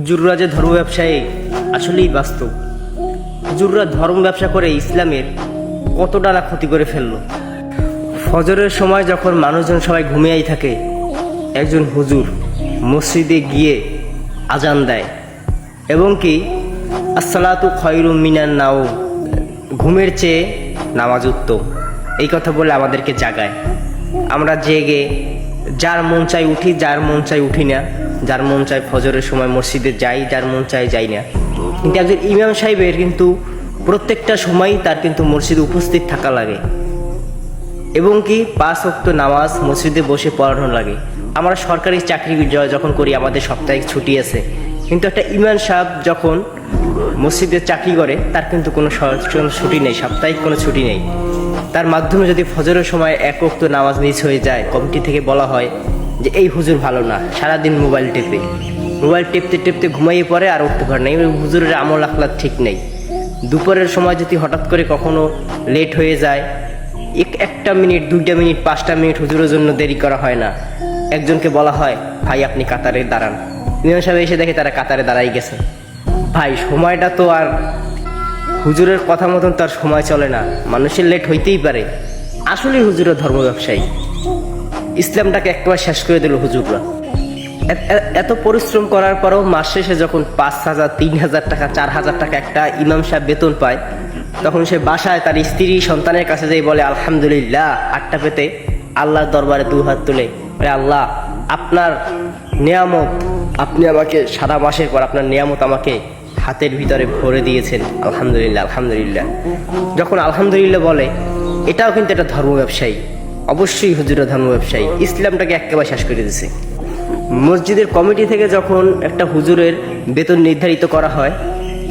হুজুররা যে ধর্ম ব্যবসায়ী আসলেই বাস্তব। হুজুররা ধর্ম ব্যবসা করে ইসলামের কতটা না ক্ষতি করে ফেললো। ফজরের সময় যখন মানুষজন সবাই ঘুমিয়েই থাকে, একজন হুজুর মসজিদে গিয়ে আজান দেয় এবং কি আসসালাতু খায়রুম মিনান নাওম, ঘুমের চেয়ে নামাজ উত্তম, এই কথা বলে আমাদেরকে জাগায়। আমরা জেগে যার মন চাই উঠি, যার মন চাই উঠি না, যার মন চাই ফজরের সময় মসজিদে যাই, যার মন চাই যাই না। কিন্তু একজন ইমাম সাহেবের কিন্তু প্রত্যেকটা সময়ই তার কিন্তু মসজিদে উপস্থিত থাকা লাগে এবং কি 5 ওয়াক্ত নামাজ মসজিদে বসে পড়ানো লাগে। আমরা সরকারি চাকরি যখন করি আমাদের সাপ্তাহিক ছুটি আছে, কিন্তু একটা ইমাম সাহেব যখন মসজিদে চাকরি করে তার কিন্তু কোনো ছুটি নেই, সাপ্তাহিক কোনো ছুটি নেই। তার মাধ্যমে যদি ফজরের সময় 1 ওয়াক্ত নামাজ মিস হয়ে যায়, কমিটি থেকে বলা হয় যে এই হুজুর ভালো না, সারাদিন মোবাইল টেপতে টেপতে ঘুমাইয়ে পড়ে আর উঠতে পারে না। এই হুজুরের আমল আখলাক ঠিক নেই। দুপুরের সময় যদি হঠাৎ করে কখনো লেট হয়ে যায়, 1 মিনিট 2 মিনিট 5 মিনিট হুজুরের জন্য দেরি করা হয় না। একজনকে বলা হয় ভাই আপনি কাতারে দাঁড়ান, ইমাম সাহেব এসে দেখে তারা কাতারে দাঁড়াই গেছে। ভাই সময়টা তো আর হুজুরের কথা মতন তার সময় চলে না, মানুষের লেট হইতেই পারে। আসলে হুজুরের ধর্ম ব্যবসায়ী, ইসলামটাকে একবার শেষ করে দিল হুজুররা। এত পরিশ্রম করার পরেও মাস শেষে যখন 5,000 3,000 টাকা 4,000 টাকা একটা ইমাম সাহেব বেতন পায়, তখন সে বাসায় তার স্ত্রী সন্তানের কাছে যেই বলে আলহামদুলিল্লাহ, আটটা পেতে আল্লাহর দরবারে 2 হাত তুলে আল্লাহ আপনার নিয়ামত, আপনি আমাকে সারা মাসের পর আপনার নিয়ামত আমাকে হাতের ভিতরে ভরে দিয়েছেন, আলহামদুলিল্লাহ আলহামদুলিল্লাহ। যখন আলহামদুলিল্লাহ বলে, এটাও কিন্তু একটা ধর্ম ব্যবসায়ী। অবশ্যই হুজুরের ধর্ম ব্যবসায়ী, ইসলামটাকে একেবারে শেষ করে দিয়েছে। মসজিদের কমিটি থেকে যখন একটা হুজুরের বেতন নির্ধারিত করা হয়,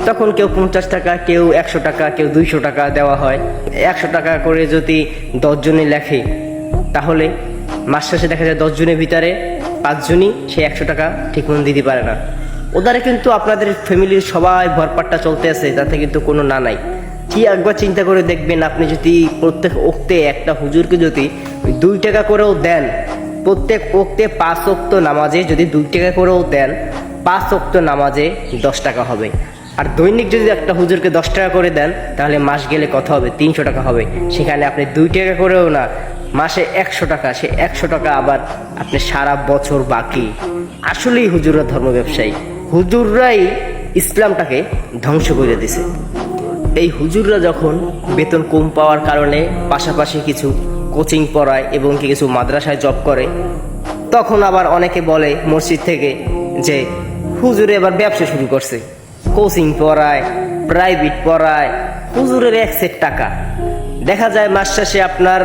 তখন কেউ 50 টাকা, কেউ 100 টাকা, কেউ 200 টাকা দেওয়া হয়। 100 টাকা করে যদি 10 জনে লেখে, তাহলে মাস শেষে দেখা যায় 10 জনের ভিতরে 5 জনই সে 100 টাকা ঠিক মতো দিতে পারে না। ওদারে কিন্তু আপনাদের ফ্যামিলির সবাই ভরপাট্টা চলতে আছে, তাতে কিন্তু কোনো না নাই। কি একবার চিন্তা করে দেখবেন, আপনি যদি প্রত্যেক ওক্তে একটা হুজুরকে যদি 2 টাকা করেও দেন, প্রত্যেক ওক্তে 5 ওয়াক্ত নামাজে যদি 2 টাকা করেও দেন, 5 ওয়াক্ত নামাজে 10 টাকা হবে। আর দৈনিক যদি একটা হুজুরকে 10 টাকা করে দেন, তাহলে মাস গেলে কত হবে? 300 টাকা হবে। সেখানে আপনি 2 টাকা করেও না, মাসে 100 টাকা, সে 100 টাকা আবার আপনি সারা বছর বাকি। আসলেই হুজুররা ধর্ম ব্যবসায়ী, হুজুররাই ইসলামটাকে ধ্বংস করে দিছে। এই হুজুররা যখন বেতন কম পাওয়ার কারণে পাশাপাশি কিছু কোচিং পড়ায় এবং কিছু মাদ্রাসায় জব করে, তখন আবার অনেকে বলে মসজিদ থেকে যে হুজুরে এবার ব্যবসা শুরু করছে, কোচিং পড়ায়, প্রাইভেট পড়ায়, হুজুরের 1 সেট টাকা। দেখা যায় মাস শেষে আপনার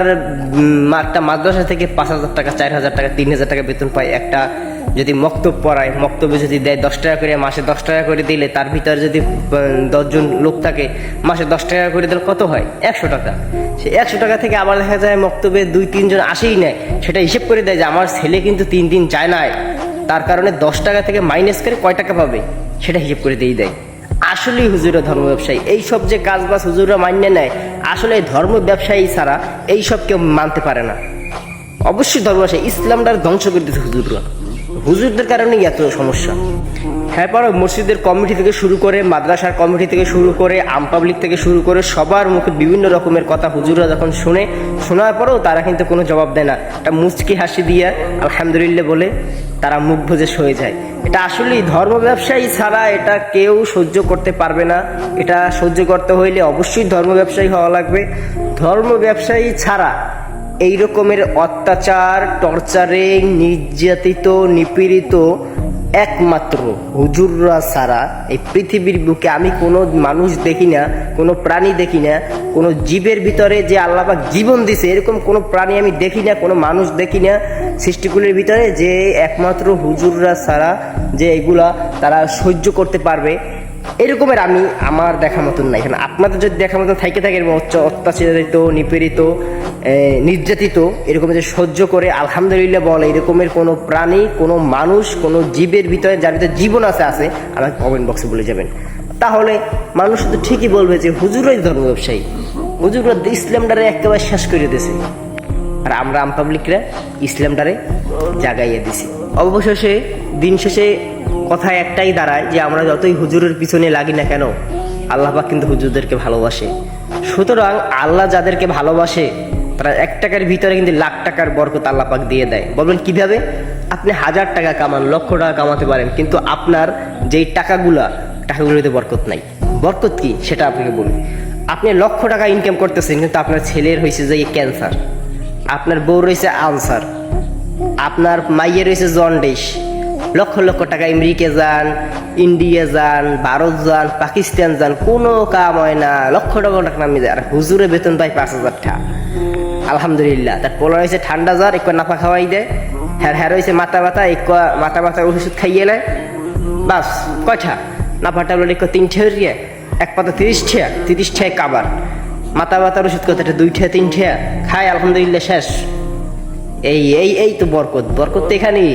একটা মাদ্রাসা থেকে 5,000 টাকা, 4,000 টাকা, 3,000 টাকা বেতন পায়। একটা যদি মক্তব পড়ায়, মক্তবে যদি দেয় 10 টাকা করে, মাসে 10 টাকা করে দিলে, তার ভিতরে যদি 10 জন লোক থাকে, মাসে 10 টাকা করে দিলে কত হয়? 100 টাকা। সে 100 টাকা থেকে আবার দেখা যায় মক্তবে 2-3 জন আসেই নেয়, সেটা হিসেব করে দেয় যে আমার ছেলে কিন্তু 3 দিন যায় না, তার কারণে 10 টাকা থেকে মাইনাস করে কয় টাকা পাবে সেটা হিসেব করে দিয়ে দেয়। আসলেই হুজুরা ধর্ম ব্যবসায়ী। এইসব যে কাজ বাজ হুজুররা মান্য নেয়, আসলে ধর্ম ব্যবসায়ী ছাড়া এইসব কেউ মানতে পারে না। অবশ্যই ধর্ম ব্যবসায়ী, ইসলামটার ধ্বংস করে দিতে হুজুররা, হুজুরদের কারণেই এত সমস্যা। হ্যাঁ, পারো মসজিদের কমিটি থেকে শুরু করে, মাদ্রাসার কমিটি থেকে শুরু করে, আম পাবলিক থেকে শুরু করে, সবার মুখে বিভিন্ন রকমের কথা হুজুররা যখন শোনার পরেও তারা কিন্তু কোনো জবাব দেয় না। একটা মুচকি হাসি দিয়ে আলহামদুলিল্লাহ বলে তারা মুখ বুজে সয়ে যায়। এটা আসলেই ধর্ম ব্যবসায়ী ছাড়া এটা কেউ সহ্য করতে পারবে না। এটা সহ্য করতে হইলে অবশ্যই ধর্ম ব্যবসায়ী হওয়া লাগবে। ধর্ম ব্যবসায়ী ছাড়া এই রকমের অত্যাচার, টর্চারিং, নির্যাতিত, নিপীড়িত একমাত্র হুজুররা ছাড়া এই পৃথিবীর বুকে আমি কোনো মানুষ দেখি না, কোনো প্রাণী দেখি না, কোনো জীবের ভিতরে যে আল্লাহ পাক জীবন দিছে এরকম কোনো প্রাণী আমি দেখি না, কোনো মানুষ দেখি না সৃষ্টিকুলের ভিতরে, যে একমাত্র হুজুররা ছাড়া যে এগুলা তারা সহ্য করতে পারবে এরকমের আমি আমার দেখা মতন নাই। এখানে আপনাদের যদি দেখা মতন থাকে এরকম অত্যাচারিত, নিপীড়িত, নির্যাতিত, এরকম যে সহ্য করে আলহামদুলিল্লাহ বলে, এরকমের কোনো প্রাণী, কোনো মানুষ, কোনো জীবের ভিতরে যার ভিতরে জীবন আছে আমাকে কমেন্ট বক্সে বলে যাবেন। তাহলে মানুষ তো ঠিকই বলবে যে হুজুরাই ধর্ম ব্যবসায়ী, হুজুররা ইসলামটারে একেবারে শেষ করে দিয়েছে, আর আমরা আম পাবলিকরা ইসলামটারে জাগাইয়া দিছি। অবশেষে দিন শেষে কথা একটাই দাঁড়ায় যে আমরা যতই হুজুরের পিছনে লাগি না কেন, আল্লাহ পাক কিন্তু হুজুরদেরকে ভালোবাসে। সুতরাং আল্লাহ যাদেরকে ভালোবাসে তারা 1 টাকার ভিতরে কিন্তু লাখ টাকার বরকত আল্লাহ পাক দিয়ে দেয়। বলবেন কিভাবে? আপনি 1000 টাকা কামান, লক্ষ টাকা কামাতে পারেন, কিন্তু আপনার যেই টাকাগুলোতে বরকত নাই। বরকত কি সেটা আপনাকে বলি। আপনি লক্ষ টাকা ইনকাম করতেছেন, কিন্তু আপনার ছেলের হয়েছে যে ক্যান্সার, আপনার বউ রয়েছে আলসার, আপনার মাইয়ের রয়েছে জন্ডিস। লক্ষ লক্ষ টাকা আমেরিকা যান, ইন্ডিয়া যান, ভারত যান, পাকিস্তান যান, কোনো কাম হয় না, লক্ষ টাকা নামে যায়। আর হুজুরে বেতন পায় 5000 টাকা, আলহামদুলিল্লাহ। তার পোলা রয়েছে ঠান্ডা জ্বর, একটু নাফা খাওয়াই দেয়। হ্যাঁ রয়েছে মাথা ব্যথা, একটু মাথা ব্যথার ওষুধ খাইয়ে নেয়, বাস। কয়টা নাফাটা বলে একটু 3 টাকা দিয়ে, 1 পাতা 30 টাকা, 30 টাকায় কাবার। মাথা ব্যথার ওষুধ কত? 2 টাকা 3 টাকা খায়, আলহামদুলিল্লাহ শেষ। এই তো বরকত তো এখানেই।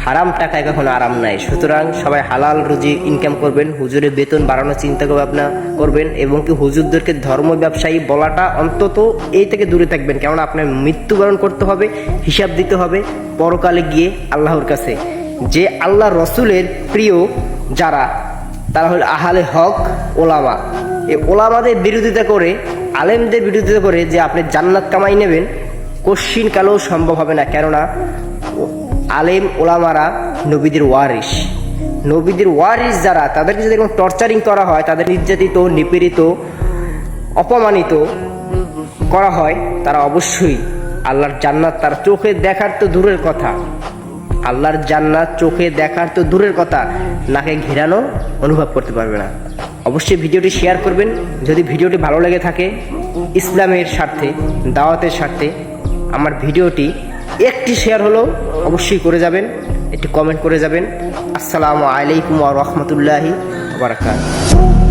হারাম টাকায় কখনো আরাম নাই। সুতরাং সবাই হালাল রুজি ইনকাম করবেন, হুজুরের বেতন বাড়ানোর চিন্তা ভাবনা করবেন, এবং কি হুজুরদেরকে ধর্ম ব্যবসায়ী বলাটা অন্তত এই থেকে দূরে থাকবেন। কেননা আপনার মৃত্যুবরণ করতে হবে, হিসাব দিতে হবে পরকালে গিয়ে আল্লাহর কাছে। যে আল্লাহ রসুলের প্রিয় যারা, তারা হল আহলে হক ওলামা। এই ওলামাদের বিরোধিতা করে, আলেমদের বিরোধিতা করে যে আপনি জান্নাত কামাই নেবেন, কশ্চিন কালেও সম্ভব হবে না। কেননা আলেম ওলামারা নবীদের ওয়ারিস। নবীদের ওয়ারিস যারা, তাদেরকে যদি এরকম টর্চারিং করা হয়, তাদের নির্যাতিত, নিপীড়িত, অপমানিত করা হয়, তারা অবশ্যই আল্লাহর জান্নাত তার চোখে দেখার তো দূরের কথা, আল্লাহর জান্নাত চোখে দেখার তো দূরের কথা, নাকে ঘেরানো অনুভব করতে পারবে না। অবশ্যই ভিডিওটি শেয়ার করবেন। যদি ভিডিওটি ভালো লেগে থাকে, ইসলামের স্বার্থে, দাওয়াতের স্বার্থে আমার ভিডিওটি একটি শেয়ার হলো অবশ্যই করে যাবেন, একটি কমেন্ট করে যাবেন। আসসালামু আলাইকুম ওয়া রাহমাতুল্লাহি ওয়া বারাকাতুহু।